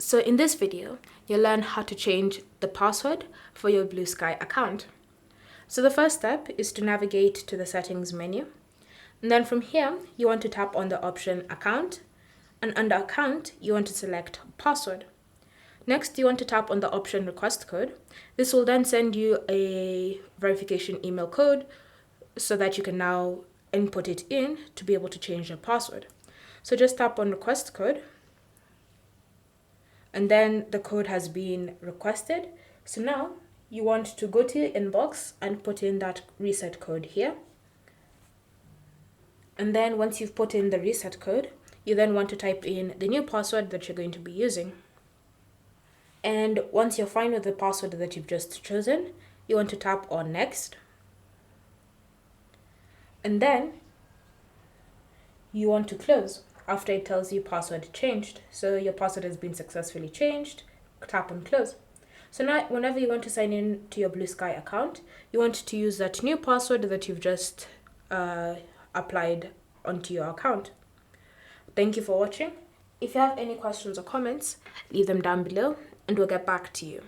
So in this video, you'll learn how to change the password for your Bluesky account. So the first step is to navigate to the settings menu. And then from here, you want to tap on the option account. And under account, you want to select password. Next, you want to tap on the option request code. This will then send you a verification email code so that you can now input it in to be able to change your password. So just tap on request code. And then the code has been requested. So now you want to go to your inbox and put in that reset code here. And then once you've put in the reset code, you then want to type in the new password that you're going to be using. And once you're fine with the password that you've just chosen, you want to tap on next. And then you want to close after it tells you password changed. So your password has been successfully changed. Tap on close. So now whenever you want to sign in to your Bluesky account, you want to use that new password that you've just applied onto your account. Thank you for watching. If you have any questions or comments, leave them down below and we'll get back to you.